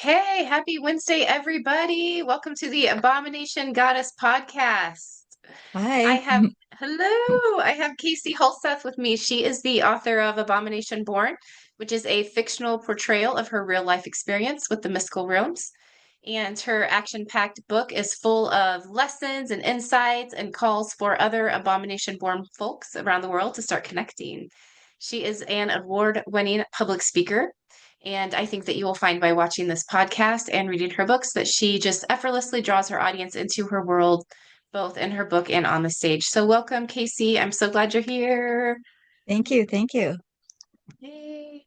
Okay, happy Wednesday, everybody. Welcome to the Abomination Goddess podcast. I Hi. have, hello, I have Casie Halseth with me. She is the author of Abomination Born, which is a fictional portrayal of her real life experience with the mystical realms. And her action-packed book is full of lessons and insights and calls for other Abomination Born folks around the world to start connecting. She is an award-winning public speaker, and I think that you will find by watching this podcast and reading her books that she just effortlessly draws her audience into her world, both in her book and on the stage. So, welcome, Casie. I'm so glad you're here. Thank you. Thank you. Yay.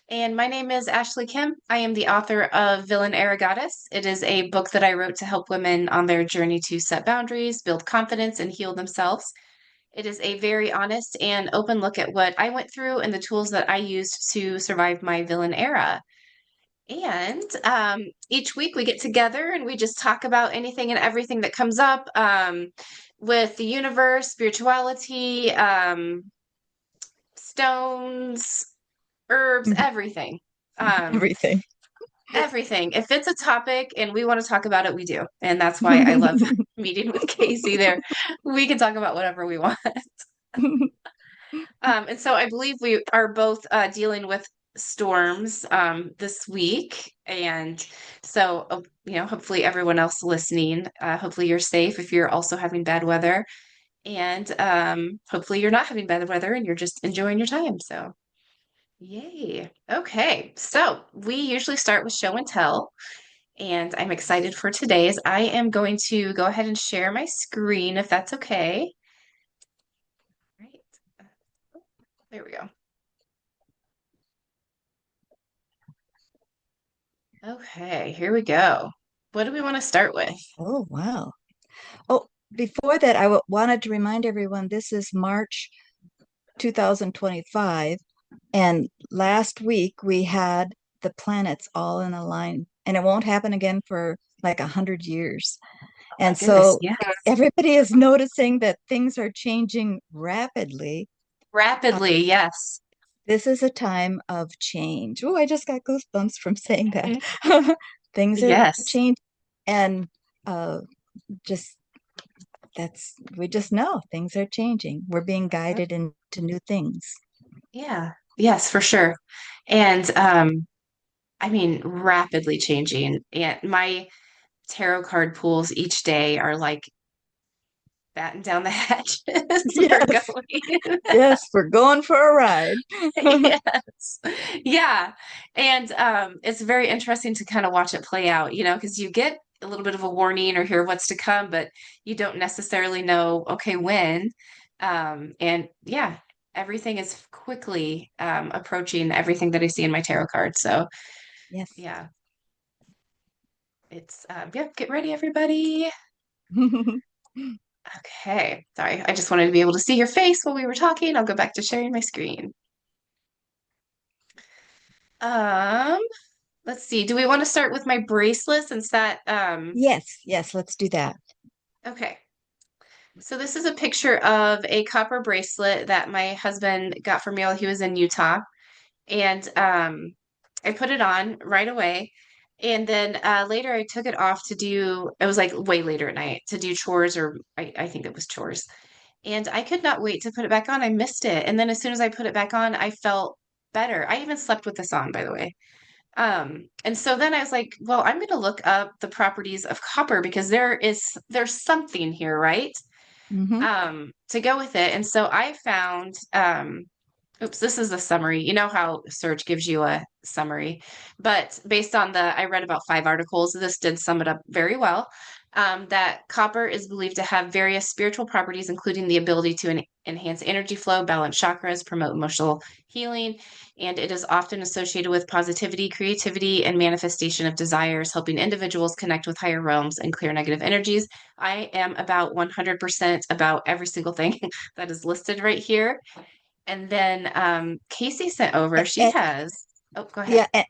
And my name is Ashley Kim. I am the author of Villain Goddess. It is a book that I wrote to help women on their journey to set boundaries, build confidence, and heal themselves. It is a very honest and open look at what I went through and the tools that I used to survive my villain era. And each week we get together and we just talk about anything and everything that comes up with the universe, spirituality, stones, herbs, everything. Um, Everything. everything. If it's a topic and we want to talk about it, we do. And that's why I love meeting with Casie there. We can talk about whatever we want. And so I believe we are both dealing with storms this week. And so, hopefully everyone else listening, hopefully you're safe if you're also having bad weather. And hopefully you're not having bad weather and you're just enjoying your time. So, yay. Okay. So we usually start with show and tell. And I'm excited for today's. I am going to go ahead and share my screen if that's okay. All right. There we go. Okay, here we go. What do we want to start with? Oh, wow. Oh, before that, wanted to remind everyone this is March 2025. And last week we had the planets all in a line, and it won't happen again for like 100 years. Oh my And goodness, so yes. everybody is noticing that things are changing rapidly. Uh, Rapidly, yes. this is a time of change. Oh, I just got goosebumps from saying that. Mhm. Things are Yes. changing, and uh, just we just know things are changing. We're being Yep. guided into new things. Yeah. Yes, for sure. And I mean, rapidly changing. And my tarot card pools each day are like batten down the hatches. We're Yes, going. yes, we're going for a ride. Yes. Yeah. And it's very interesting to kind of watch it play out, because you get a little bit of a warning or hear what's to come, but you don't necessarily know, okay, when. And yeah, everything is quickly approaching everything that I see in my tarot card. So Yes. yeah, it's yeah, get ready, everybody. Okay. Sorry, I just wanted to be able to see your face while we were talking. I'll go back to sharing my screen. Um, let's see. Do we want to start with my bracelet since that Yes, yes, let's do that. okay. So this is a picture of a copper bracelet that my husband got for me while he was in Utah. And I put it on right away. And then later I took it off to do, it was like way later at night to do chores, or I think it was chores. And I could not wait to put it back on. I missed it. And then as soon as I put it back on, I felt better. I even slept with this on, by the way. And so then I was like, well, I'm going to look up the properties of copper because there's something here, right? Hmm. To go with it. And so I found oops, this is a summary. You know how search gives you a summary, but based on I read about 5 articles, this did sum it up very well. That copper is believed to have various spiritual properties, including the ability to enhance energy flow, balance chakras, promote emotional healing, and it is often associated with positivity, creativity, and manifestation of desires, helping individuals connect with higher realms and clear negative energies. I am about 100% about every single thing that is listed right here. And then Casie sent over, she And, has, oh, go yeah, ahead.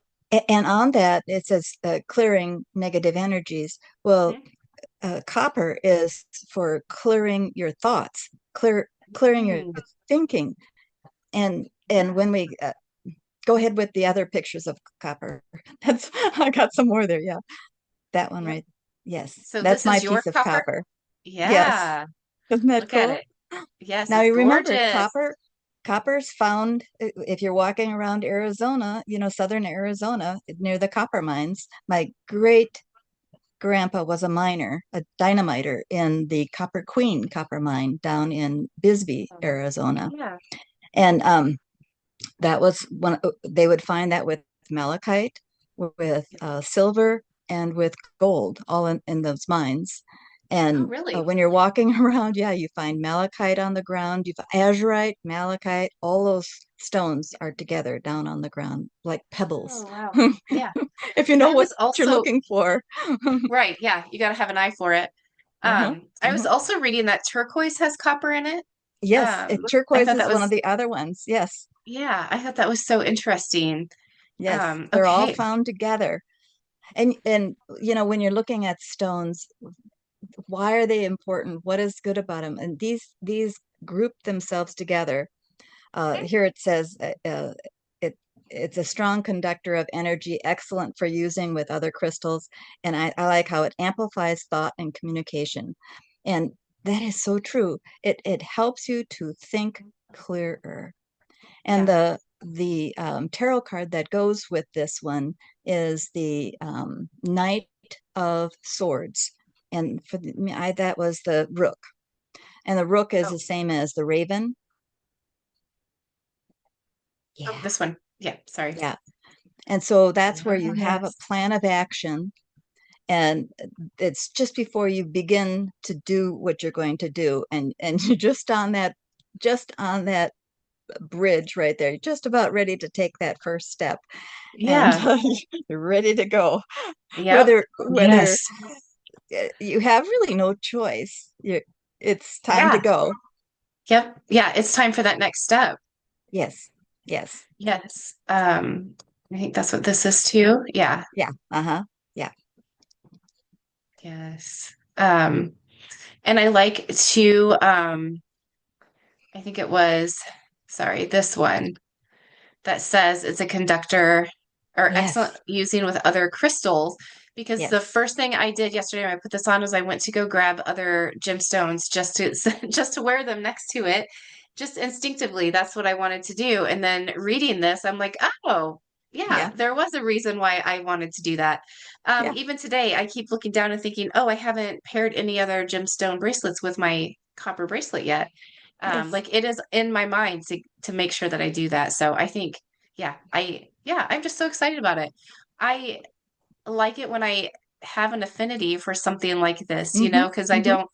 and on that it says clearing negative energies. Well, Mhm. copper is for clearing your thoughts, clearing your Mm, thinking, and yeah. when we go ahead with the other pictures of copper. That's I got some more there. Yeah, that one Yep. right. Yes, So that's this my is your piece of copper? copper. Yes, Yeah. isn't that Look at cool? it. Yes, Now it's you remember gorgeous. copper's found if you're walking around Arizona, southern Arizona near the copper mines. My great grandpa was a miner, a dynamiter in the Copper Queen copper mine down in Bisbee, Oh, Arizona. yeah. And that was when they would find that with malachite, with silver, and with gold, all in those mines. Oh, And really? when you're walking around, yeah, you find malachite on the ground, you find azurite, malachite, all those stones are together down on the ground like pebbles. Oh, wow. Yeah. If you know I what was you're also looking for. right. Yeah, you got to have an eye for it. Uh-huh. I was Uh-huh. also reading that turquoise has copper in it. Yes, Um, I turquoise thought is that one of was, the other ones. Yes, yeah, I thought that was so interesting. yes, they're all Okay. found together. And when you're looking at stones, why are they important? What is good about them? And these group themselves together. Here it says it it's a strong conductor of energy, excellent for using with other crystals. And I like how it amplifies thought and communication. And that is so true. It helps you to think clearer. And Yeah. the tarot card that goes with this one is the Knight of Swords, and for me, that was the Rook, and the Rook is Oh, the same as the Raven. oh, Yeah, this one. Yeah, sorry. yeah. And so that's where you have a Yes. plan of action, and it's just before you begin to do what you're going to do, and you're just on that bridge right there, just about ready to take that first step, and Yeah. you're ready to go. Yep. Whether Yes. you have really no choice, it's time to Yeah. go. Yep. Yeah. It's time for that next step. Yes, yes, Yes. I think that's what this is too. Yeah. yeah, uh-huh, yeah, Yes. And I like to, I think it was, sorry, this one that says it's a conductor or excellent yes, using with other crystals. Because the yes, first thing I did yesterday when I put this on was I went to go grab other gemstones just to just to wear them next to it. Just instinctively, that's what I wanted to do. And then reading this, I'm like, oh, yeah, yeah, there was a reason why I wanted to do that. yeah, Even today, I keep looking down and thinking, oh, I haven't paired any other gemstone bracelets with my copper bracelet yet. yes, Like it is in my mind to make sure that I do that. So I think, yeah, I'm just so excited about it. I like it when I have an affinity for something like this, mm-hmm, because mm-hmm,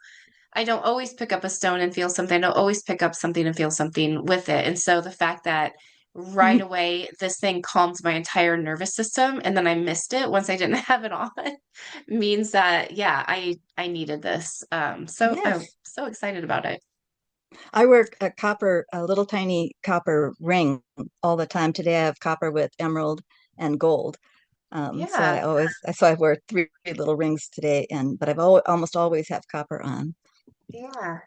I don't always pick up a stone and feel something. I don't always pick up something and feel something with it. And so the fact that right mm-hmm. away this thing calms my entire nervous system and then I missed it once I didn't have it on means that yeah, I needed this. So I'm Yes. so excited about it. I work a little tiny copper ring all the time. Today I have copper with emerald and gold. So Yeah. I wear three little rings today, but almost always have copper on. Yeah.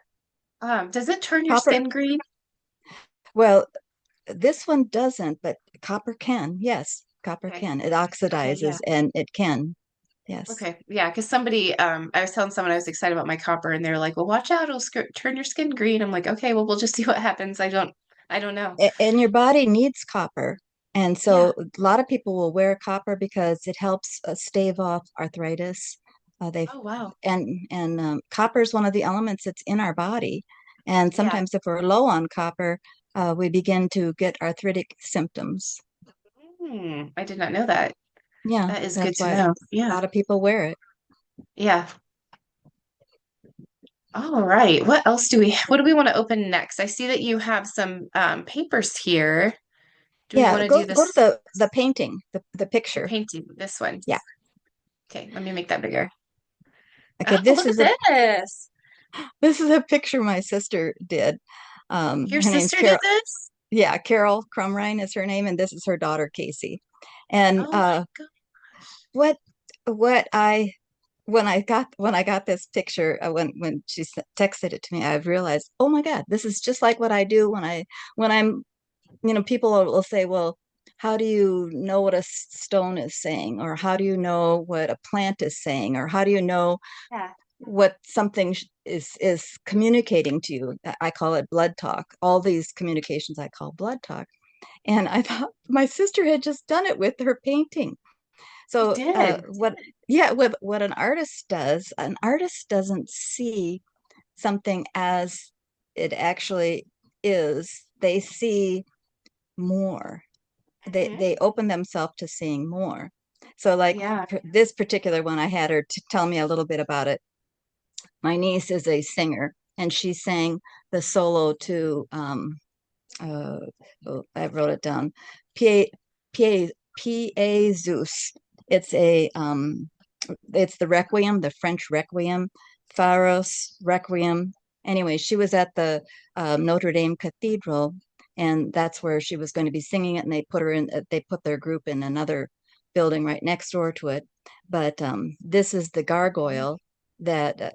Does it turn your Copper, skin green? well, this one doesn't, but copper can. Yes, copper Okay. can. It Okay, oxidizes yeah. and it can. Yes. Okay. Yeah, because somebody, I was telling someone I was excited about my copper, and they're like, "Well, watch out, it'll turn your skin green." I'm like, "Okay, well, we'll just see what happens." I don't know. And your body needs copper. And Yeah. so a lot of people will wear copper because it helps stave off arthritis. They Oh, wow. and Copper is one of the elements that's in our body. And Yeah. sometimes if we're low on copper, we begin to get arthritic symptoms. I did not know that. Yeah, That is good that's to why know. a Yeah. lot of people wear it. Yeah. All right. What do we want to open next? I see that you have some papers here. Do we Yeah, want to do go to this, the painting, the the picture. painting, this one? Yeah. Okay, let me make that bigger. Okay, Oh, look at this. this is a picture my sister did. Your Her name's sister did Carol. this? Yeah, Carol Crumrine is her name, and this is her daughter Casie. And Oh my gosh. what what I when I got this picture, when she texted it to me, I realized, oh my God, this is just like what I do when I'm, people will say, well, how do you know what a stone is saying, or how do you know what a plant is saying, or how do you know Yeah. what something is communicating to you? I call it blood talk. All these communications I call blood talk. And I thought my sister had just done it with her painting. You So did. what an artist doesn't see something as it actually is. They see more. Hmm. They open themselves to seeing more. So like Yeah. this particular one, I had her to tell me a little bit about it. My niece is a singer, and she sang the solo to uh, I wrote it down. P. P. Zeus. It's a it's the Requiem, the French Requiem, Faure's Requiem. Anyway, she was at the Notre Dame Cathedral, and that's where she was going to be singing it. And they put her in. They put their group in another building right next door to it. But this is the gargoyle that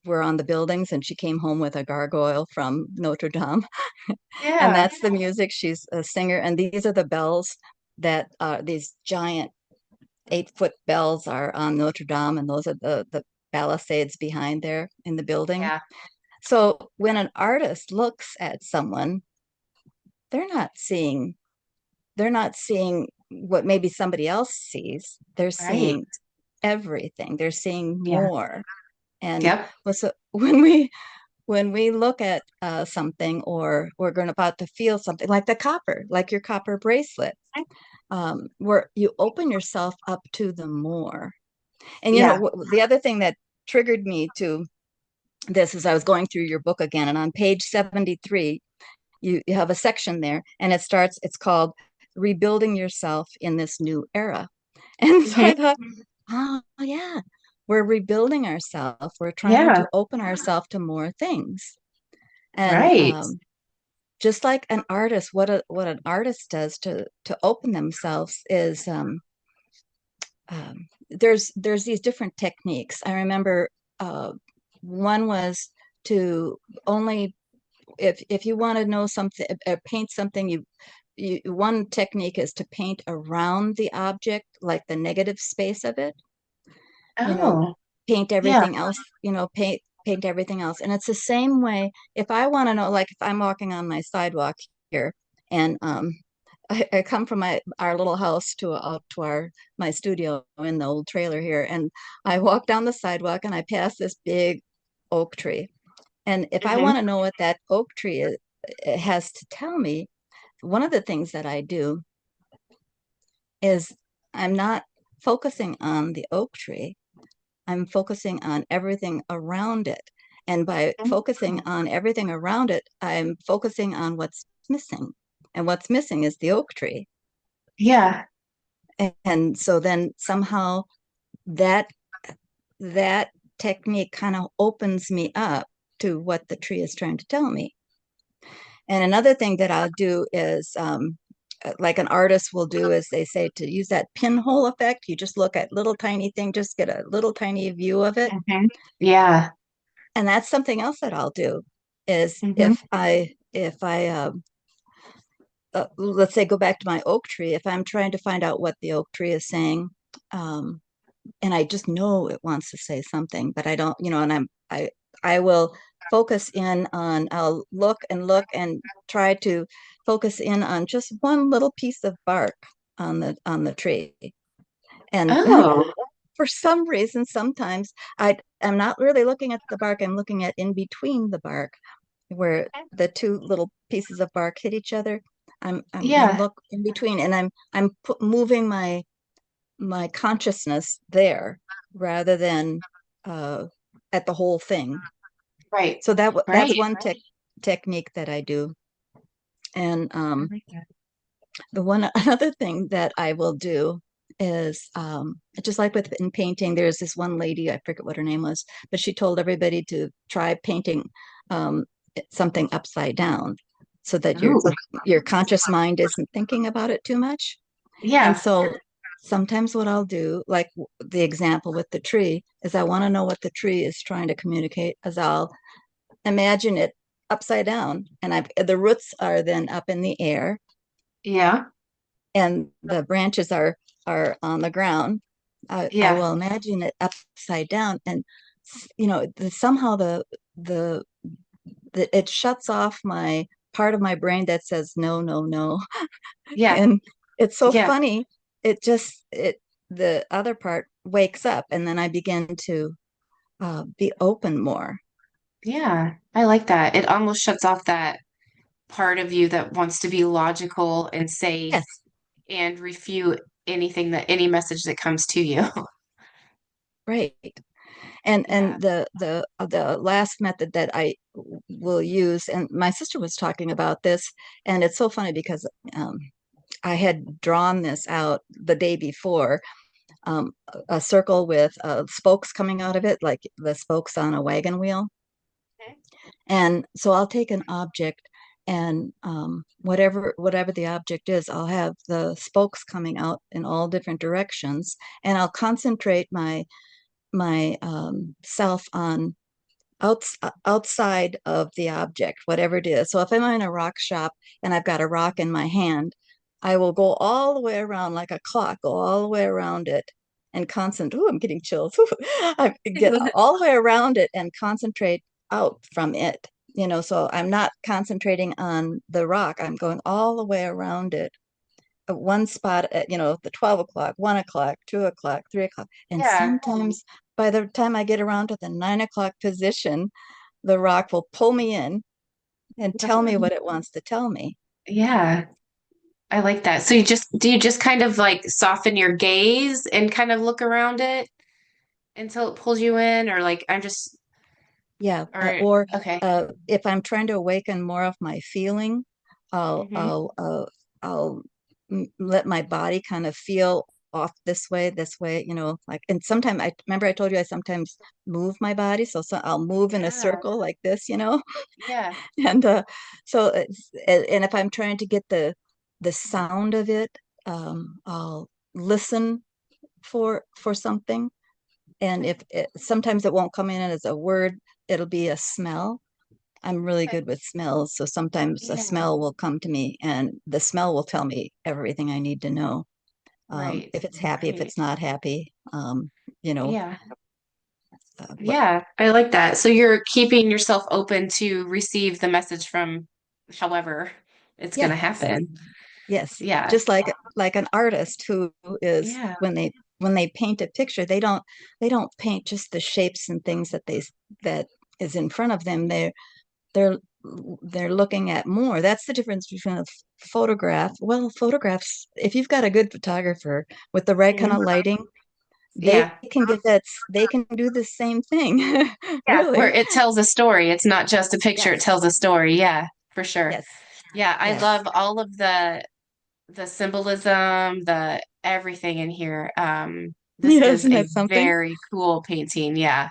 were on the buildings, and she came home with a gargoyle from Notre Dame, and Yeah. that's the music. She's a singer, and these are the bells that these giant 8-foot bells are on Notre Dame, and those are the palisades behind there in the building. Yeah. So when an artist looks at someone, they're not seeing they're not seeing what maybe somebody else sees. They're Right. seeing everything. They're seeing Yeah. more. And Yep. so when we look at something, or we're going about to feel something like the copper, like your copper bracelet, where you open yourself up to the more. And Yeah. the other thing that triggered me to this is I was going through your book again, and on page 73, you have a section there, and it's called Rebuilding Yourself in This New Era. And so Hmm. I thought, oh, yeah, we're rebuilding ourselves. We're trying Yeah. to open ourselves to more things. And Right. just like an artist, what an artist does to open themselves is there's these different techniques. I remember one was to only if you want to know something or paint something, you one technique is to paint around the object, like the negative space of it, you know, Oh, paint yeah. everything else, paint everything else. And it's the same way if I want to know, like if I'm walking on my sidewalk here, and I come from our little house to out to our my studio in the old trailer here, and I walk down the sidewalk and I pass this big oak tree. And if I Hmm. want to know what that oak tree it has to tell me, one of the things that I do is I'm not focusing on the oak tree. I'm focusing on everything around it. And by focusing on everything around it, I'm focusing on what's missing. And what's missing is the oak tree. Yeah. And so then somehow that that technique kind of opens me up to what the tree is trying to tell me. And another thing that I'll do is like an artist will do is they say to use that pinhole effect. You just look at little tiny thing, just get a little tiny view of it. Hmm. Yeah. And that's something else that I'll do is Hmm. if I let's say go back to my oak tree, if I'm trying to find out what the oak tree is saying, um, and I just know it wants to say something, but I don't, and I will focus in on, I'll look and try to focus in on just one little piece of bark on the tree. And Oh, for some reason, sometimes I'm not really looking at the bark, I'm looking at in between the bark where the two little pieces of bark hit each other. I'm going to yeah. look in between, and moving my consciousness there rather than uh, at the whole thing. Right. So that's Right. one technique that I do. And I like that. the one another thing that I will do is just like with in painting, there's this one lady, I forget what her name was, but she told everybody to try painting um, something upside down so that Ooh. your conscious mind isn't thinking about it too much. And Yeah. so sometimes what I'll do, like the example with the tree, is I want to know what the tree is trying to communicate, as I'll imagine it upside down. And the roots are then up in the air. Yeah. and the branches are on the ground, I Yeah. will imagine it upside down, and somehow the it shuts off my part of my brain that says no, no, no. Yeah. And it's so Yeah. funny. It the other part wakes up, and then I begin to be open more. Yeah. I like that. It almost shuts off that part of you that wants to be logical and safe Yes, and refute any message that comes to you. right. And Yeah. the last method that I will use, and my sister was talking about this, and it's so funny because I had drawn this out the day before, a circle with spokes coming out of it, like the spokes on a wagon wheel. And so I'll take an object, and whatever the object is, I'll have the spokes coming out in all different directions, and I'll concentrate my self on outside of the object, whatever it is. So if I'm in a rock shop and I've got a rock in my hand, I will go all the way around like a clock, go all the way around it and concentrate. Oh, I'm getting chills. I get all the way around it and concentrate out from it. So I'm not concentrating on the rock. I'm going all the way around it. One spot at, the 12 o'clock, 1 o'clock, 2 o'clock, 3 o'clock. And Yeah. sometimes by the time I get around to the 9 o'clock position, the rock will pull me in and tell me what it wants to tell me. Yeah. I like that. So do you just kind of like soften your gaze and kind of look around it until it pulls you in, or like I'm just Yeah. or Or okay. if I'm trying to awaken more of my feeling, I'll Hmm. I'll I'll let my body kind of feel off this way, like. And sometimes I remember I told you I sometimes move my body, so I'll move in a Yeah. circle like this, Yeah. and so and if I'm trying to get the sound of it, I'll listen for something. And if sometimes it won't come in as a word, it'll be a smell. I'm really Okay. good with smells, so sometimes a Yeah. smell will come to me, and the smell will tell me everything I need to know. Right. If it's happy, if Right. it's not happy, you know. Yeah. What? Yeah. I like that. So you're keeping yourself open to receive the message from however it's going to Yes, happen. yes. Yeah. Just like an artist who is, Yeah. when they paint a picture, they don't paint just the shapes and things that is in front of them. They're they're looking at more. That's the difference between a photograph. Well, photographs, if you've got a good photographer with the right kind Mhm. of lighting, they Yeah. can get that, they can do the same thing. Yeah. Where Really. it tells a story. It's not just a picture, it Yes, tells a story. Yeah, for sure. yes, Yeah, I yes. love all of the symbolism, the everything in here. This Yeah, is isn't a that something? very cool painting. Yeah,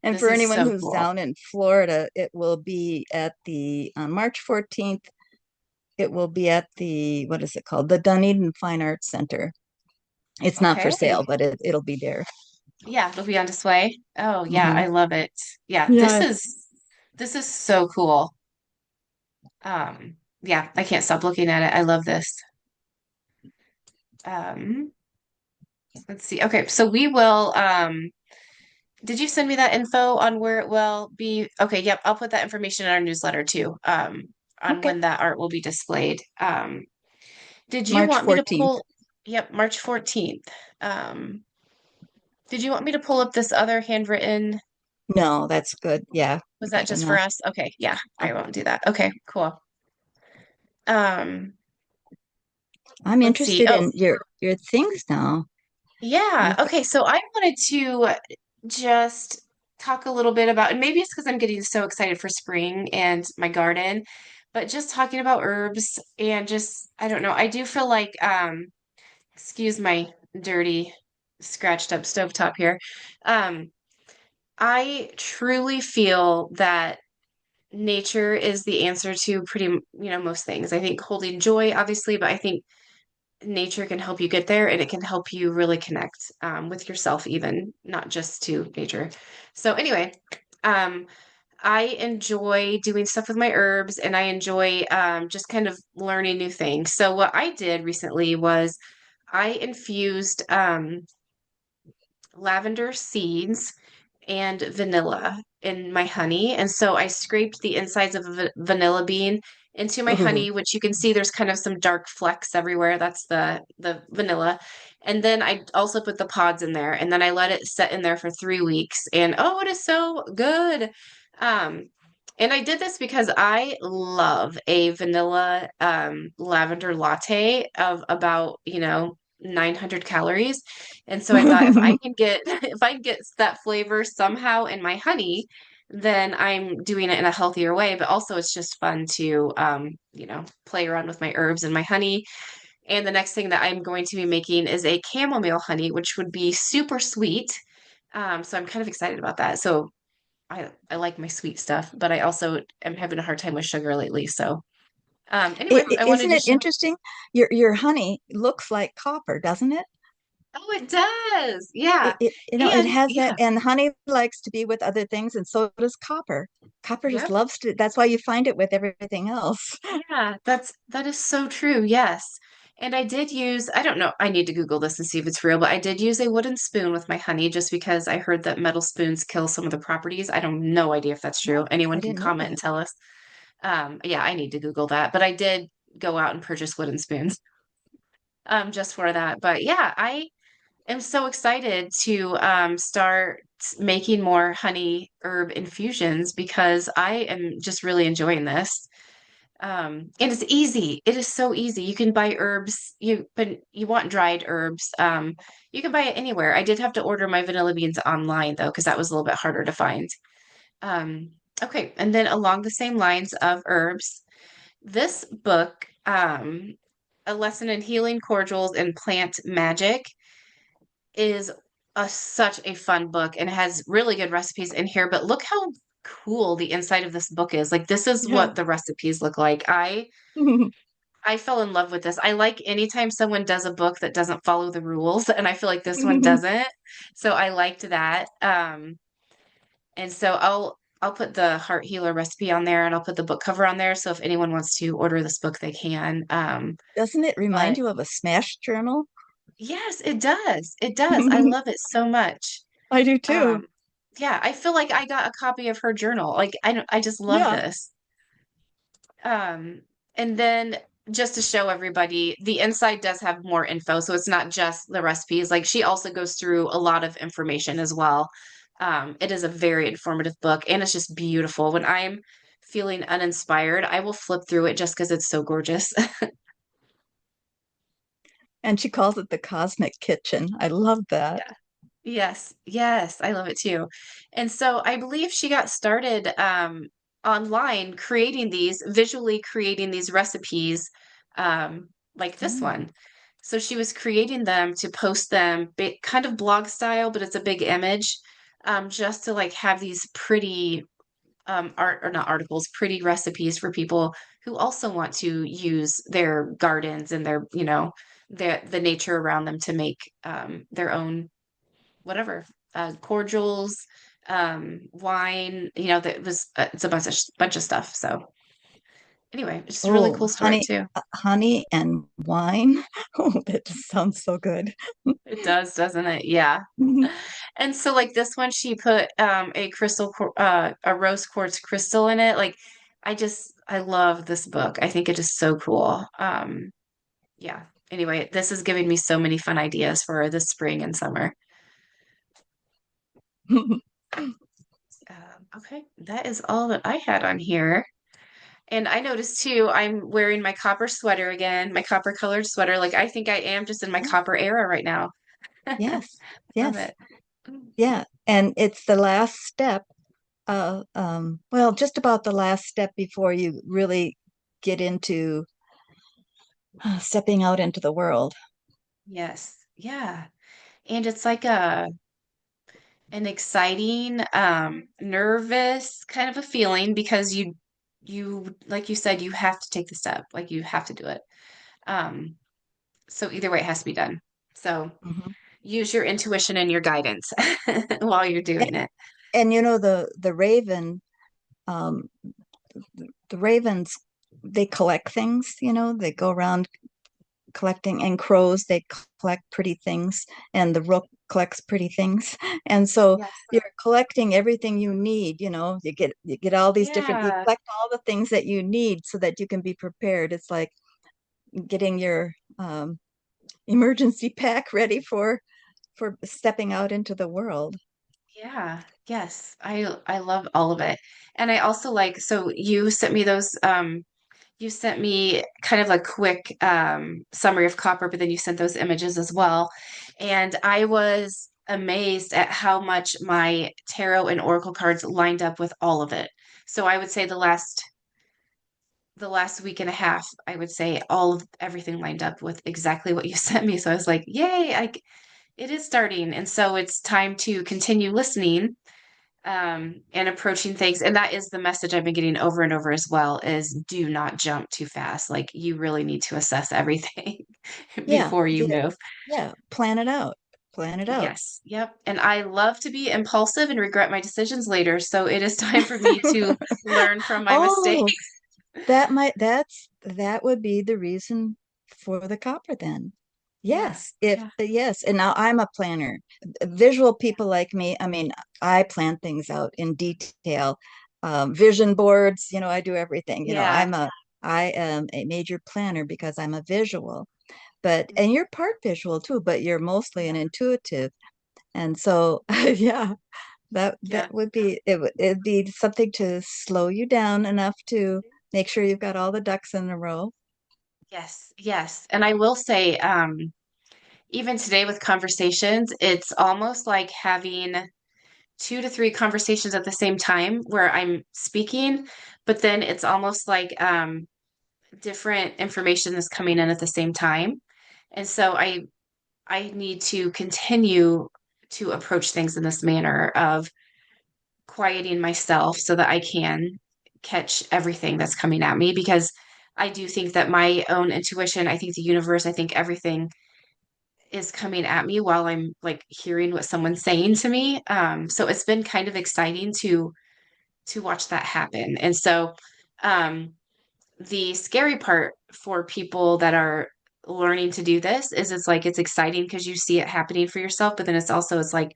And this for is anyone so who's cool. down in Florida, it will be at the on March 14th. It will be at the, what is it called? The Dunedin Fine Arts Center. It's not for Okay. sale, but it'll be there. Yeah, it'll be on display. Oh yeah, Hmm. I love it. Yeah, Yeah. this is so cool. Yeah, I can't stop looking at it. I love this. Um, let's see. Okay, so we will did you send me that info on where it will be? Okay, yep, I'll put that information in our newsletter too. On Okay. when that art will be displayed. Did you March want me to 14th. pull, yep, March 14th. Um, did you want me to pull up this other handwritten? No, that's good. Yeah, Was that good just for enough. us? Okay, yeah, Uh, I won't do that. Okay, cool. Um, I'm let's see. interested Oh, in your things now. yeah. You've got, Okay, so I wanted to just talk a little bit about, and maybe it's because I'm getting so excited for spring and my garden, but just talking about herbs and just, I don't know, I do feel like, excuse my dirty, scratched up stovetop here. Um, I truly feel that nature is the answer to most things. I think holding joy, obviously, but I think nature can help you get there and it can help you really connect with yourself, even not just to nature. So, anyway, um, I enjoy doing stuff with my herbs and I enjoy just kind of learning new things. So what I did recently was I infused lavender seeds and vanilla in my honey. And so I scraped the insides of a vanilla bean into my Ooh. honey, which you can see there's kind of some dark flecks everywhere. That's the vanilla. And then I also put the pods in there and then I let it set in there for 3 weeks. And oh, it is so good. Um, and I did this because I love a vanilla lavender latte of about, 900 calories. And so I thought if I can get if I can get that flavor somehow in my honey, then I'm doing it in a healthier way. But also it's just fun to play around with my herbs and my honey. And the next thing that I'm going to be making is a chamomile honey, which would be super sweet. So I'm kind of excited about that. So I like my sweet stuff, but I also am having a hard time with sugar lately. So anyway, I wanted Isn't to it share. interesting? Your honey looks like copper, doesn't it? Oh, it does. Yeah. It And has that, yeah, and honey likes to be with other things, and so does copper. Copper just yep. loves to, that's why you find it with everything else. Yeah, that is so true. Yes. And I did use, I don't know, I need to Google this and see if it's real, but I did use a wooden spoon with my honey just because I heard that metal spoons kill some of the properties. I don't no idea if that's true. Oh, I Anyone can didn't know comment and that. tell us. Yeah, I need to Google that. But I did go out and purchase wooden spoons just for that. But yeah, I am so excited to start making more honey herb infusions because I am just really enjoying this. And it's easy. It is so easy. You can buy herbs. But you want dried herbs. You can buy it anywhere. I did have to order my vanilla beans online though, because that was a little bit harder to find. Um, okay, and then along the same lines of herbs, this book, A Lesson in Healing Cordials and Plant Magic, is such a fun book and it has really good recipes in here. But look how cool the inside of this book is. Like this is Yeah. what the recipes look like. I fell in love with this. I like anytime someone does a book that doesn't follow the rules, and I feel like this one doesn't. So I liked that. And so I'll put the heart healer recipe on there and I'll put the book cover on there. So if anyone wants to order this book, they can. Doesn't it remind But you of a smash journal? yes, it does. It does. I love it so much. I do too. Um, yeah, I feel like I got a copy of her journal. Like I just love Yeah. this. Um, and then just to show everybody, the inside does have more info. So it's not just the recipes. Like she also goes through a lot of information as well. It is a very informative book and it's just beautiful. When I'm feeling uninspired, I will flip through it just because it's so gorgeous. And she calls it the cosmic kitchen. I love that. Yeah. Yes, yes, I love it too. And so I believe she got started online visually creating these recipes like this Mm. one. So she was creating them to post them kind of blog style, but it's a big image just to like have these pretty art or not articles, pretty recipes for people who also want to use their gardens and their, the nature around them to make their own whatever cordials, wine. That was it's a bunch of stuff. So anyway, it's just a really Oh, cool story too. honey and wine. Oh, that just sounds so good. It does, doesn't it? Yeah. And so like this one, she put a rose quartz crystal in it. Like I love this book. I think it is so cool. Yeah. Anyway, this is giving me so many fun ideas for the spring and summer. Okay, that is all that I had on here. And I noticed too, I'm wearing my copper sweater again, my copper colored sweater. Like I think I am just in my Yeah. copper era right now. Yes. Love Yes. it. Yeah. And it's the last step, well, just about the last step before you really get into stepping out into the world. Yes. Yeah. And it's like an exciting, nervous kind of a feeling because like you said, you have to take the step. Like you have to do it. Um, so either way, it has to be done. So Mhm. use your intuition and your guidance while you're Yeah. doing it. And you know the raven. um, the ravens, they collect things, they go around collecting, and crows, they collect pretty things, and the rook collects pretty things. And so Yes. you're collecting everything you need, you get all these different, you Yeah. collect all the things that you need so that you can be prepared. It's like getting your emergency pack ready for stepping out into the world. Yeah. Yes. I love all of it. And I also like, so you sent me those you sent me kind of a quick summary of copper, but then you sent those images as well. And I was amazed at how much my tarot and oracle cards lined up with all of it. So I would say the last week and a half, I would say all of everything lined up with exactly what you sent me. So I was like, yay, it is starting. And so it's time to continue listening and approaching things. And that is the message I've been getting over and over as well is do not jump too fast. Like you really need to assess everything Yeah, before you yeah, move. yeah. Plan it out. Plan it out. Yes. Yep. And I love to be impulsive and regret my decisions later. So it is time for me to learn from my Oh, mistakes. that would be the reason for the copper then. Yeah. Yes, if Yeah. yes, and now I'm a planner. Visual people like me, I mean, I plan things out in detail. Vision boards, I do everything. Yeah. I am a major planner because I'm a visual. And you're part visual too, but you're mostly an Yeah. intuitive. And so, yeah, that Yeah. would be it'd be something to slow you down enough to make sure you've got all the ducks in a row. Yes. Yes. And I will say, even today with conversations, it's almost like having 2 to 3 conversations at the same time where I'm speaking, but then it's almost like different information is coming in at the same time. And so I need to continue to approach things in this manner of quieting myself so that I can catch everything that's coming at me because I do think that my own intuition, I think the universe, I think everything is coming at me while I'm like hearing what someone's saying to me. So it's been kind of exciting to watch that happen. And so um, the scary part for people that are learning to do this is it's like it's exciting because you see it happening for yourself, but then it's like,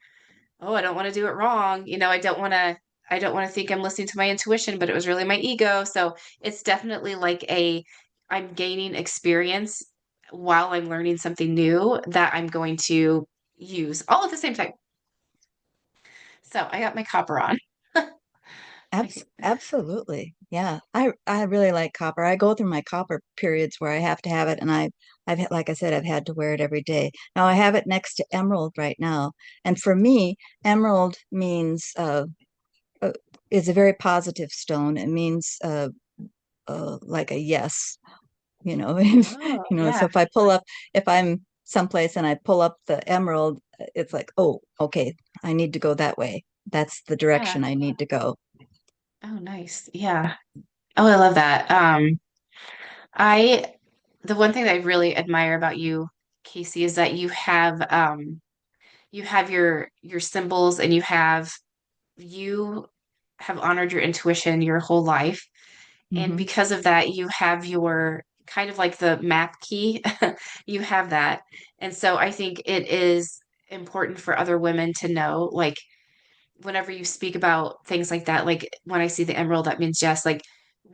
oh, I don't want to do it wrong. I don't want to think I'm listening to my intuition, but it was really my ego. So it's definitely like I'm gaining experience while I'm learning something new that I'm going to use all at the same time. So I got my copper on. Absolutely. Yeah. I really like copper. I go through my copper periods where I have to have it, and like I said, I've had to wear it every day. Now I have it next to emerald right now. And for me, emerald means uh is a very positive stone. It means like a yes, Oh, so yeah. if I'm someplace and I pull up the emerald, it's like, oh, okay, I need to go that way. That's the Yeah. direction I need to go. Oh, nice. Yeah. Oh, I love that. I the one thing that I really admire about you, Casie, is that you have your symbols and you have honored your intuition your whole life. And Hmm. because of that, you have your kind of like the map key. You have that. And so I think it is important for other women to know, like, whenever you speak about things like that, like when I see the emerald, that means yes, like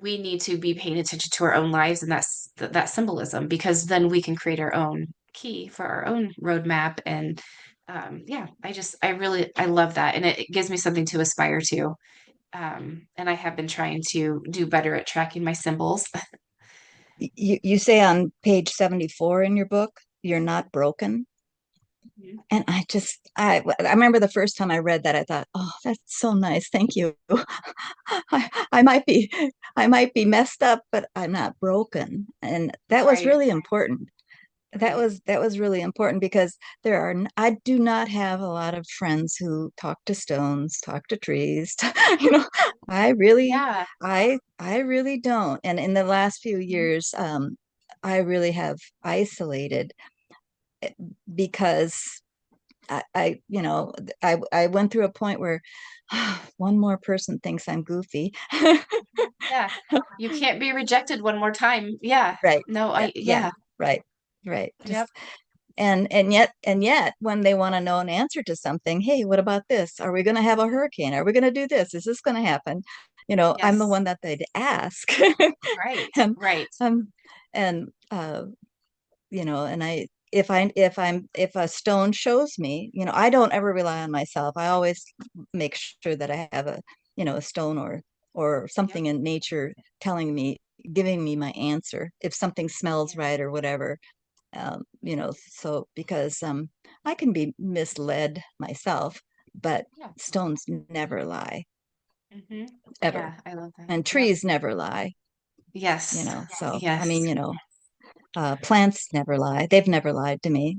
we need to be paying attention to our own lives and that symbolism because then we can create our own key for our own roadmap. And yeah, I love that. And it gives me something to aspire to. And I have been trying to do better at tracking my symbols. You say on page 74 in your book, you're not broken. Mhm. And I remember the first time I read that, I thought, oh, that's so nice. Thank you. I might be messed up, but I'm not broken. And that was Right. really important. That Right. was really important because I do not have a lot of friends who talk to stones, talk to trees. You know, I really Yeah. I really don't. And in the last few Mhm. years, I really have isolated because I went through a point where one more person thinks I'm goofy. Yeah. You can't be rejected one more time. Yeah. Right. No, Yeah. Yeah. yeah. Right. Right. Yep. Just and yet when they want to know an answer to something, hey, what about this? Are we going to have a hurricane? Are we going to do this? Is this going to happen? I'm the Yes. one that they'd ask. Right. and Right. um and and if a stone shows me, I don't ever rely on myself. I always make sure that I have a stone or Yep. something in nature telling me, giving me my answer if something smells Yeah. right or whatever. So because I can be misled myself, but Yeah. stones never lie, Hmm. ever. Yeah. I love that. And Yep. trees never lie, Yes. so I Yes. mean, plants never lie. They've never lied to me.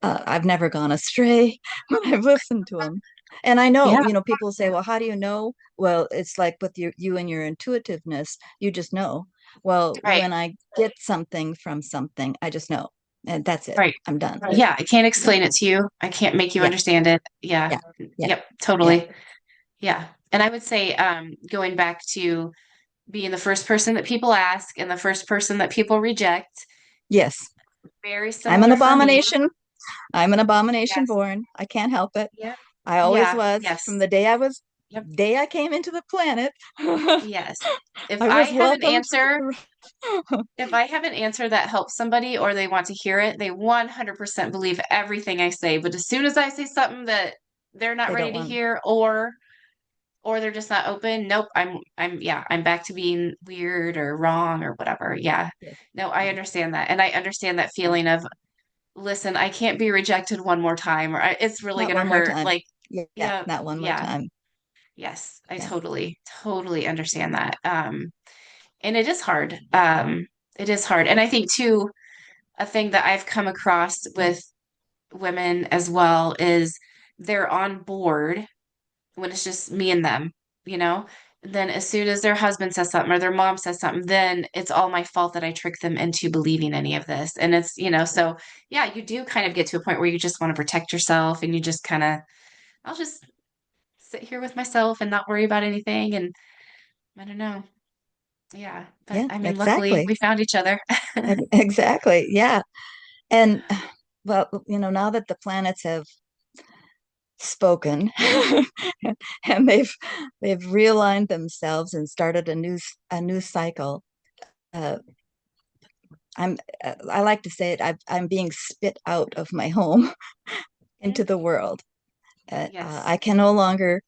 I've never gone astray when I've listened to them. And I know, Yeah. people say, well, how do you know? Well, it's like with you and your intuitiveness, you just know. Well, Right. when I get something from something, I just know. And that's it. Right. I'm done. Yeah. I can't Yeah. explain it to you. I can't make you Yeah. understand it. Yeah. Yeah. Yeah. Yep. Yeah. Totally. Yeah. And I would say, going back to being the first person that people ask and the first person that people reject, Yes. very I'm an similar for me. abomination. I'm an abomination Yes. born. I can't help it. Yep. I always Yeah. was from Yes. the Yep. day I came into the planet. Yes. If I I was have an welcomed. answer, if I have an answer that helps somebody or they want to hear it, they 100% believe everything I say. But as soon as I say something that they're not They don't ready to want. hear or they're just not open, nope, I'm back to being weird or wrong or whatever. Yeah. Yes. No, I Yeah. understand that. And I understand that Yeah. feeling of, listen, I can't be rejected one more time or it's really Not going to one more hurt. time. Like, Yeah. Yeah. yeah, Not one more yeah. time. Yes, I Yeah. totally understand that. And it is hard. It is hard. And I think too, a thing that I've come across with women as well is they're on board when it's just me and them, you know? Then as soon as their husband says something or their mom says something, then it's all my fault that I tricked them into believing any of this. And it's, so yeah, you do kind of get to a point where you just want to protect yourself and you just kind of, I'll just sit here with myself and not worry about anything. And I don't know. Yeah. But Yeah. I mean, luckily Exactly. we found each other. Exactly. Yeah. And well, now that the planets have spoken and they've realigned themselves and started a new cycle. Uh, I like to say it. I'm being spit out of my home into Mhm. the world. Yes. I can no longer.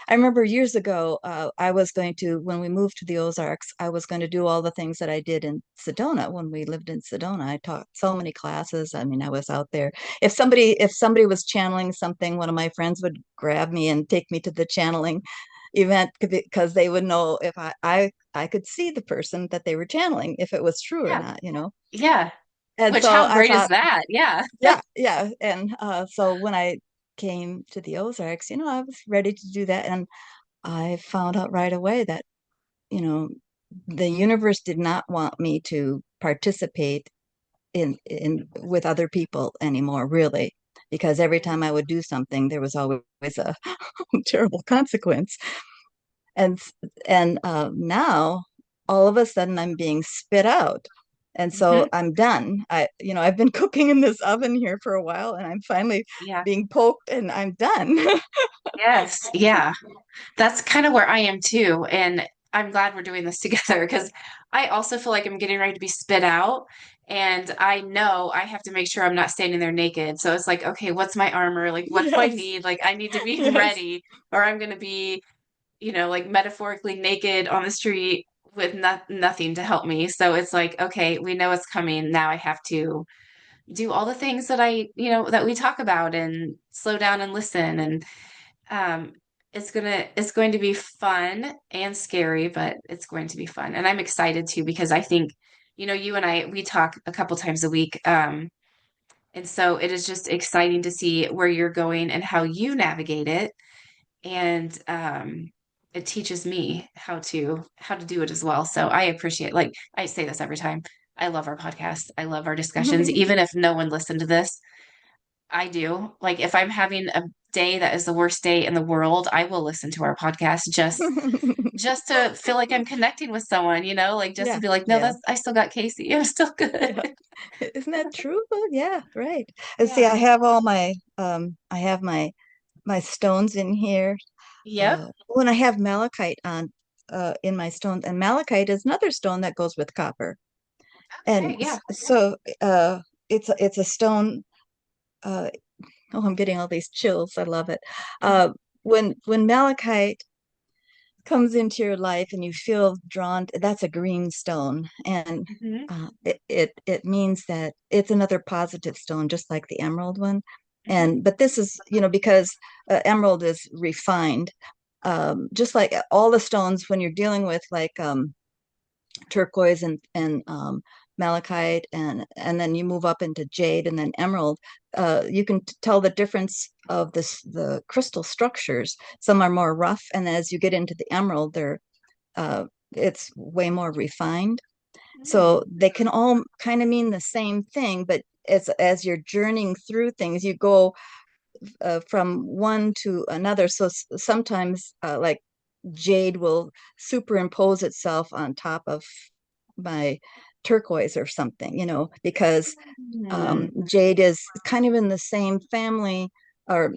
I remember years ago, I was going to, when we moved to the Ozarks, I was going to do all the things that I did in Sedona when we lived in Sedona. I taught so many classes. I mean, I was out there. If somebody was channeling something, one of my friends would grab me and take me to the channeling event because they would know if I could see the person that they were channeling, if it was true or Yeah. not. Yeah. And Which so how I great is thought, that? Yeah. yeah, yeah. And so when I came to the Ozarks, I was ready to do that. And I found out right away that, you know, the universe did not want me to participate in with other people anymore, really, because every time I would do something, there was always a terrible consequence. And now all of a sudden I'm being spit out. And so Hmm. I'm done. I've been cooking in this oven here for a while and I'm finally Yeah. being poked and I'm done. Yes. Yeah. That's kind of where I am too. And I'm glad we're doing this together because I also feel like I'm getting ready to be spit out. And I know I have to make sure I'm not standing there naked. So it's like, okay, what's my armor? Like, what do I Yes. need? Like, I need to be Yes. ready, or I'm going to be, like metaphorically naked on the street with nothing to help me. So it's like, okay, we know it's coming. Now I have to do all the things that that we talk about and slow down and listen. And um, it's going to be fun and scary, but it's going to be fun. And I'm excited too because I think, you and we talk a couple times a week. And so it is just exciting to see where you're going and how you navigate it. And it teaches me how to do it as well. So I appreciate, like I say this every time. I love our podcast. I love our discussions. Even if no one listened to this, I do. Like if I'm having a day that is the worst day in the world, I will listen to our podcast just to feel like I'm connecting with someone, like just to Yeah, be like, no, yeah, that's I still got Casie. I'm still good. yeah. Isn't that true? Well, yeah, right. And see, Yeah. I have all my I have my stones in here. Yep. When I have malachite on in my stones, and malachite is another stone that goes with copper. Okay. And Yeah. so it's a stone. Uh, oh, I'm getting all these chills. I love it. When malachite comes into your life and you feel drawn, that's a green stone, and Hmm. it means that it's another positive stone, just like the emerald one. Hmm. And but this is, because emerald is refined, just like all the stones when you're dealing with like turquoise and malachite, and then you move up into jade and then emerald. You can tell the difference of the crystal structures. Some are more rough, and as you get into the emerald, uh, it's way more refined. So they can all kind of mean the same thing, but as you're journeying through things, you go from one to another. So sometimes, like jade will superimpose itself on top of my turquoise or something, because Mm. jade is kind of in the same family or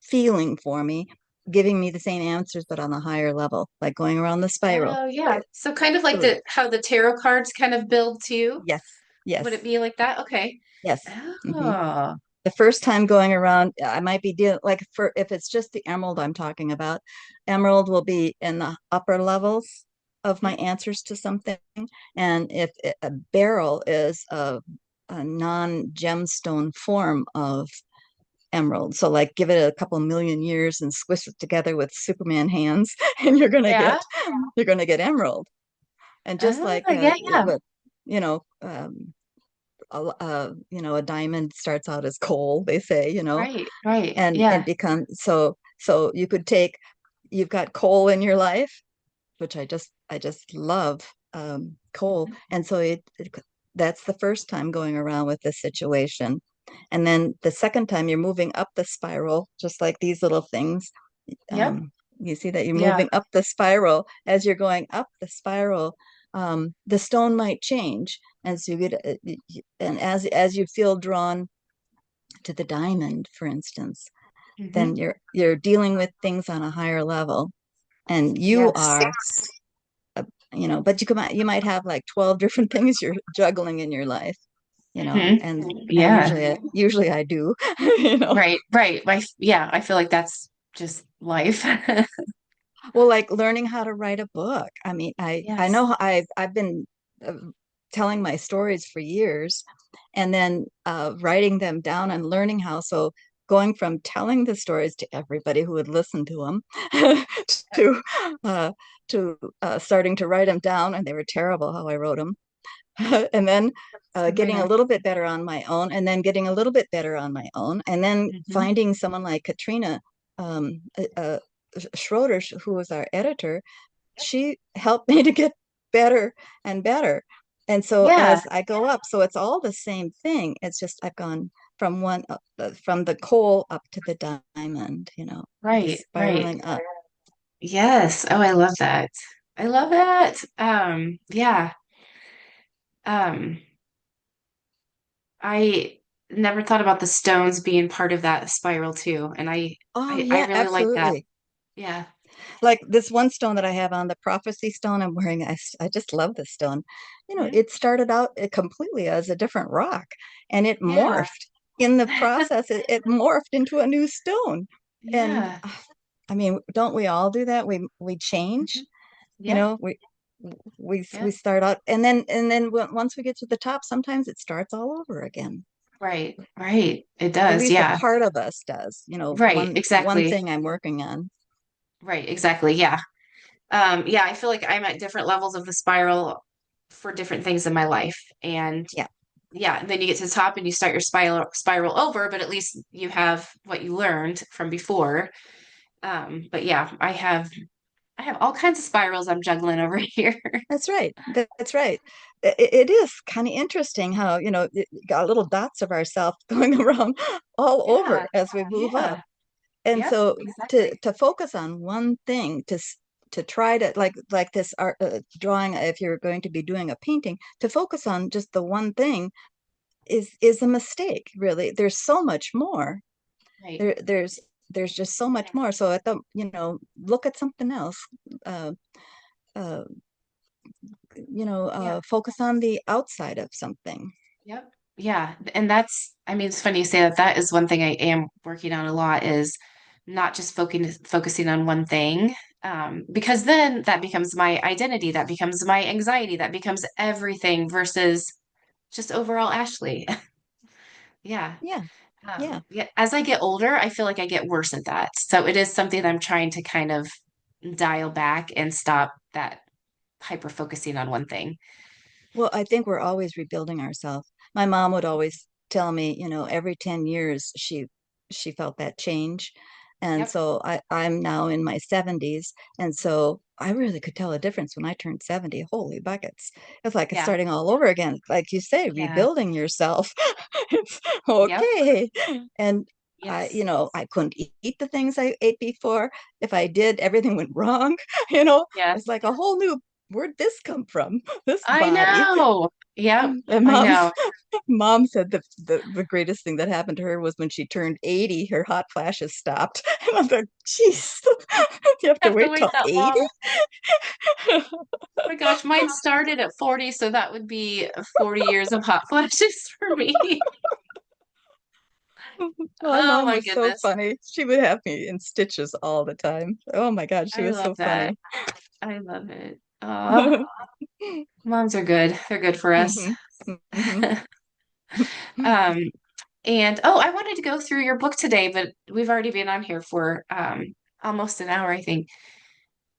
feeling for me, giving me the same answers, but on a higher level, like going around the spiral. Oh, yeah. So kind of like So, the how the tarot cards kind of build too. yes, Would it yes, be like that? Okay. yes. Hmm. Oh. The first time going around, I might be dealing like, for if it's just the emerald I'm talking about, emerald will be in the upper levels of my answers to something. And if a beryl is a non-gemstone form of emerald, so like give it a couple million years and squish it together with Superman hands, and Yeah. you're gonna get emerald. And just Oh, like yeah, yeah. with you know a diamond starts out as coal, they say, Right, right. and Yeah. become so you could take, you've got coal in your life, which I just love, coal. Mhm. And so that's the first time going around with this situation. And then the second time you're moving up the spiral, just like these little things. Yep. You see that you're Yeah. moving up the spiral. As you're going up the spiral, the stone might change. And so and as you feel drawn to the diamond, for instance, then Hmm. you're dealing with things on a higher level, and you Yes. are, uh, but you might have like 12 different things you're juggling in your life, Hmm. and Yeah. usually I do. Right, right. Yeah, I feel like that's just life. Well, like learning how to write a book. I mean, I Yes. know I've been uh, telling my stories for years, and then writing them down and learning how. So going from telling the stories to everybody who would listen to them to uh, starting to write them down, and they were terrible how I wrote them, and then Very getting a nice. little bit better on my own, and then getting a little bit better on my own, and then Hmm. finding someone like Katrina, Schroeder, who was our editor. She helped me to get better and better. And so Yeah, as I go up, so it's all the same thing. It's just I've gone from from the coal up to the diamond, the right, right. spiraling up. Yes. Oh, I love that. I love that. Yeah. Um, I never thought about the stones being part of that spiral too, and I Oh I, I yeah, really like that. absolutely. Yeah. Like this one stone that I have on, the prophecy stone I'm wearing, I just love this stone. Mhm. It started out completely as a different rock, and it Yeah. morphed. In the process, it morphed into a new stone. And Yeah. I mean, don't we all do that? We change, Mhm. Yeah. we Yeah. start out, and then once we get to the top, sometimes it starts all over again. Right. Right. It At does. least a Yeah. part of us does. Right. One Exactly. thing I'm working on. Right. Exactly. Yeah. Yeah, I feel like I'm at different levels of the spiral for different things in my life. And Yeah. yeah, then you get to the top and you start your spiral over, but at least you have what you learned from before. But yeah, I have I have all kinds of spirals I'm juggling over here. That's right. That's right. It is kind of interesting how, it got little dots of ourselves going around all Yeah, over as we move up. yeah, And yep, so to exactly. focus on one thing, to try to like this art drawing, if you're going to be doing a painting, to focus on just the one thing is a mistake, really. There's so much more. Right. There's just so much more. So look at something else. Uh, uh, Yeah. focus on the outside of something. Yep. Yeah. And I mean, it's funny you say that. That is one thing I am working on a lot is not just focusing on one thing. Because then that becomes my identity, that becomes my anxiety, that becomes everything versus just overall Ashley. Yeah. Yeah, yeah. Yeah. As I get older, I feel like I get worse at that. So it is something I'm trying to kind of dial back and stop that hyper focusing on one thing. Well, I think we're always rebuilding ourselves. My mom would always tell me, every 10 years she felt that change. And Yep. so I'm now in my 70s. And so I really could tell a difference when I turned 70. Holy buckets. It's like it's Yeah. starting all over again. Like you say, Yeah. rebuilding yourself. It's Yep. okay. And Yes. I couldn't eat the things I ate before. If I did, everything went wrong. It's Yes. like a whole new, where'd this come from? This I body. know. Yep. And I know. mom said the greatest thing that happened to her was when she turned 80, her hot flashes stopped. And I'm like, geez, you have to Have to wait wait till that 80? long. Oh my gosh, mine started at 40, so that would be 40 years of hot flashes for me. My Oh mom my was so goodness. funny. She would have me in stitches all the time. Oh my God, she I was love so that. funny. I love it. Oh, moms are good. They're good for us. Hmm. Hmm. Um, and oh, I wanted to go through your book today, but we've already been on here for almost an hour, I think.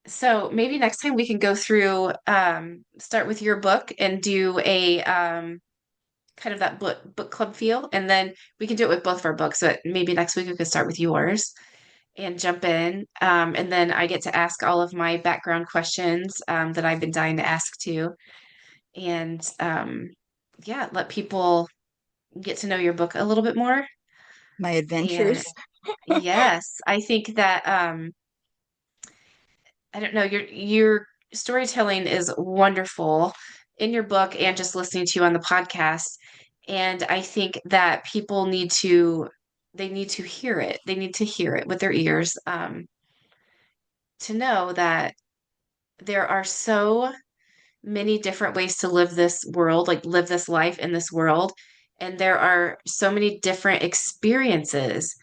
So maybe next time we can go through, start with your book and do a kind of that book club feel, and then we can do it with both of our books. So maybe next week we could start with yours and jump in, and then I get to ask all of my background questions that I've been dying to ask too, and yeah, let people get to know your book a little bit more. My And adventures. yes, I think that I don't know, your storytelling is wonderful in your book and just listening to you on the podcast. And I think that people they need to hear it. They need to hear it with their ears, to know that there are so many different ways to live this world, like live this life in this world. And there are so many different experiences.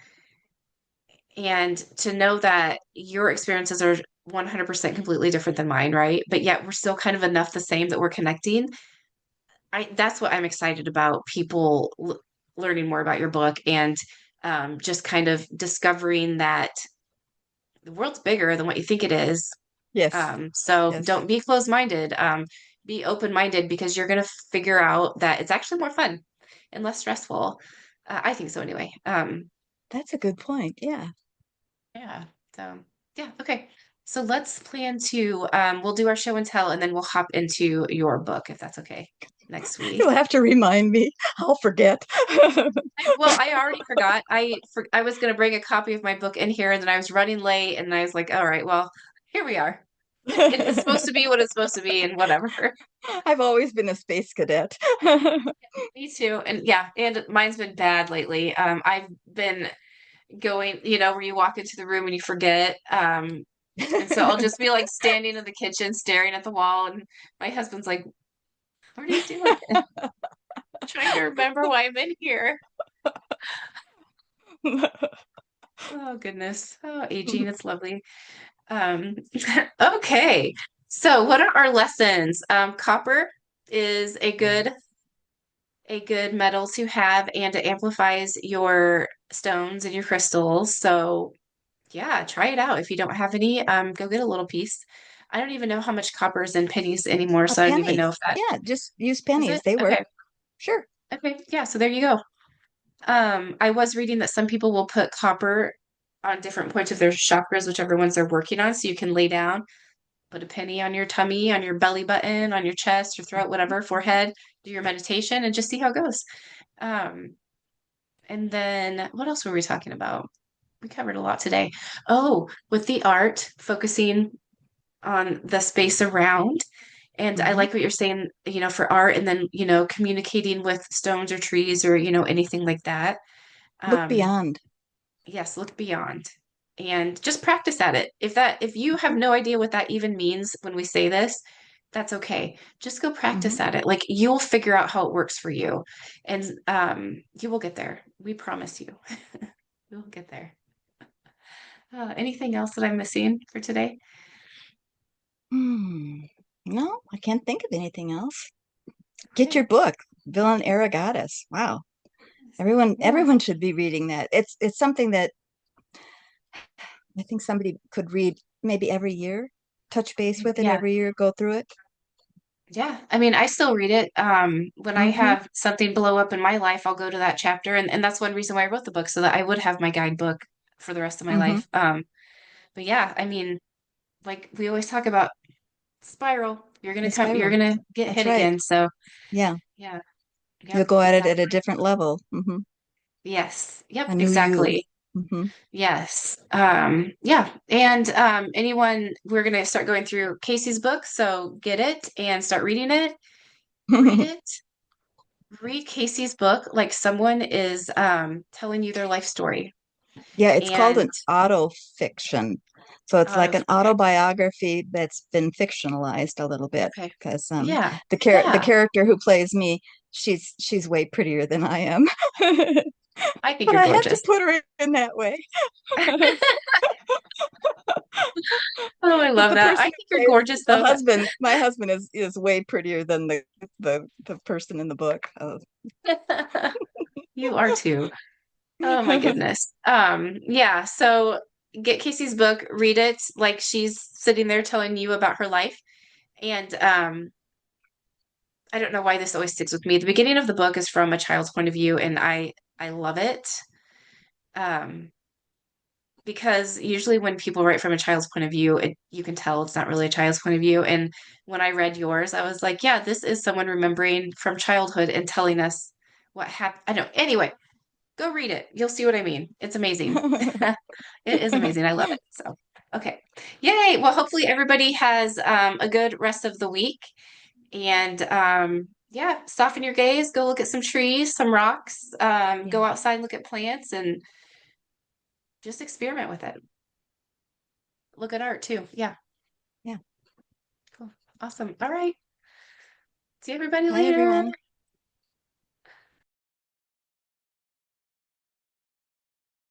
And to know that your experiences are 100% completely different than mine, right? But yet we're still kind of enough the same that we're connecting. That's what I'm excited about, people learning more about your book and just kind of discovering that the world's bigger than what you think it is. Yes, So yes. don't be closed-minded. Be open-minded because you're going to figure out that it's actually more fun and less stressful. I think so anyway. That's a good point. Yeah. Yeah. So yeah. Okay. So let's plan to we'll do our show and tell and then we'll hop into your book if that's okay next You'll week. have to remind me. I'll forget. Well, I already forgot. I was gonna bring a copy of my book in here and then I was running late and I was like, all right, well, here we are. It's supposed to be what it's supposed to be and whatever. I've always been a space cadet. Me too. And yeah, and mine's been bad lately. I've been going, where you walk into the room and you forget. And so I'll just be like standing in the kitchen staring at the wall, and my husband's like, "What are you doing?" Trying to remember why I'm in here. Oh goodness. Oh, aging, it's lovely. Um, okay. So what are our lessons? Copper is a good metal to have and it amplifies your stones and your crystals. So yeah, try it out. If you don't have any, go get a little piece. I don't even know how much copper is in pennies anymore, so I don't even know if Pennies. that Yeah, just use is pennies. it. They work. Okay. Sure. Okay. Yeah, so there you go. I was reading that some people will put copper on different points of their chakras, whichever ones they're working on, so you can lay down. put a penny on your tummy, on your belly button, on your chest, your throat, whatever, forehead, do your meditation and just see how it goes. Um, and then what else were we talking about? We covered a lot today. Oh, with the art, focusing on the space around. And I Hmm. like what you're saying, for art and then, communicating with stones or trees or, anything like that. Look Um, beyond. yes, look beyond and just practice at it. If you have no idea what that even means when we say this, that's okay. Just go Hmm. practice at it. Like you'll figure out how it works for you and you will get there. We promise you. You'll get there. Anything else that I'm missing for today? Hmm. No, I can't think of anything else. Get your Okay. book, Villain Arrogatus. Wow. Everyone Yeah. everyone should be reading that. It's something that I think somebody could read maybe every year, touch base with it Yeah. every year, go through it. Yeah. I mean, I still read it. When I Hmm. have something blow up in my life, I'll go to that chapter. And that's one reason why I wrote the book, so that I would have my guidebook for the rest of my Hmm. life. But yeah, I mean, like we always talk about spiral. The You're spiral. gonna get That's hit right. again. So Yeah. yeah. You'll Yep, go at it at a exactly. different level. Yes. A Yep, new you. exactly. Hmm. Yes. Yeah. And anyone, we're gonna start going through Casey's book, so get it and start reading it. Read it. Read Casey's book like someone is telling you their life story. Yeah, it's called And an auto fiction. So it's like an okay, autobiography that's been fictionalized a little bit okay. because Yeah. the Yeah. character who plays me, she's way prettier than I am. I think But you're I had to gorgeous. put her in that way. Oh, I But love the that. I person think who you're plays gorgeous the though. husband, my husband is way prettier than the person in the book. You are too. Oh my goodness. Yeah, so get Casey's book, read it like she's sitting there telling you about her life. And I don't know why this always sticks with me. The beginning of the book is from a child's point of view, and I love it. Um, because usually when people write from a child's point of view, you can tell it's not really a child's point of view. And when I read yours, I was like, yeah, this is someone remembering from childhood and telling us what happened. I know. Anyway, go read it. You'll see what I mean. It's amazing. It is amazing. I love it. So, okay. Yay. Well, hopefully everybody has a good rest of the week. And yeah, soften your gaze. Go look at some trees, some rocks. Yeah, Go outside, look at plants, and just experiment with it. Look at art too. Yeah. yeah. Cool. Awesome. All right. See everybody Bye, later. everyone.